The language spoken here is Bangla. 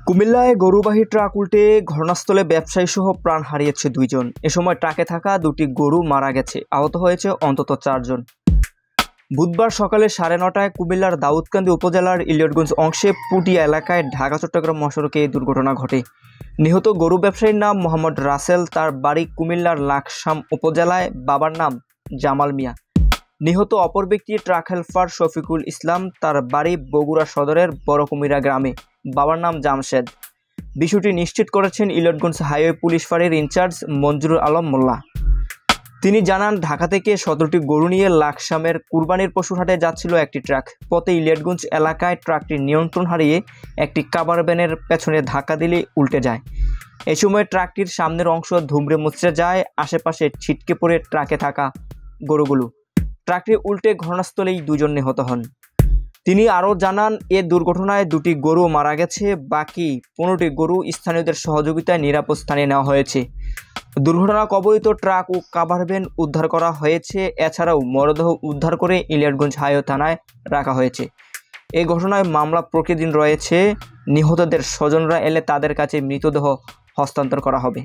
কুমিল্লায় গরুবাহী ট্রাক উল্টে ঘটনাস্থলে ব্যবসায়ীসহ প্রাণ হারিয়েছে দুইজন। এ সময় ট্রাকে থাকা দুটি গরু মারা গেছে, আহত হয়েছে অন্তত 4 জন। বুধবার সকালে 9:30টায় কুমিল্লার দাউদকান্দি উপজেলার ইলিয়টগঞ্জ অংশে পুটিয়া এলাকায় ঢাকা-চট্টগ্রাম মহাসড়কে এই দুর্ঘটনা ঘটে। নিহত গরু ব্যবসায়ীর নাম মোহাম্মদ রাসেল, তার বাড়ি কুমিল্লার লাকসাম উপজেলায়, বাবার নাম জামাল মিয়া। নিহত অপর ব্যক্তি ট্রাক হেলপার শফিকুল ইসলাম, তার বাড়ি বগুড়া সদরের বড়কুমিরা গ্রামে, বাবার নাম জামশেদ। বিষয়টি নিশ্চিত করেছেন ইলিয়টগঞ্জ হাইওয়ে পুলিশ ফাঁড়ির ইনচার্জ মঞ্জুরুল আলম মোল্লা। তিনি জানান, ঢাকা থেকে 17টি গরু নিয়ে লাকসামের কুরবানির পশুর হাটে যাচ্ছিল একটি ট্রাক। পথে ইলিয়টগঞ্জ এলাকায় ট্রাকটি নিয়ন্ত্রণ হারিয়ে একটি কাভার ভ্যানের পেছনে ধাক্কা দিলে উল্টে যায়। এ সময় ট্রাকটির সামনের অংশ ধুমড়ে মুচড়ে যায়, আশেপাশে ছিটকে পড়ে ট্রাকে থাকা গরুগুলো। ট্রাকটি উল্টে ঘটনাস্থলেই 2 জন নিহত হন। তিনি আরও জানান, এ দুর্ঘটনায় 2টি গরু মারা গেছে, বাকি 15টি গরু স্থানীয়দের সহযোগিতায় নিরাপদ স্থানে নেওয়া হয়েছে। দুর্ঘটনা কবলিত ট্রাক ও কাভার ভ্যান উদ্ধার করা হয়েছে। এছাড়াও মরদেহ উদ্ধার করে ইলিয়টগঞ্জ হাইওয়ে থানায় রাখা হয়েছে। এই ঘটনায় মামলা প্রক্রিয়াধীন রয়েছে। নিহতদের স্বজনরা এলে তাদের কাছে মৃতদেহ হস্তান্তর করা হবে।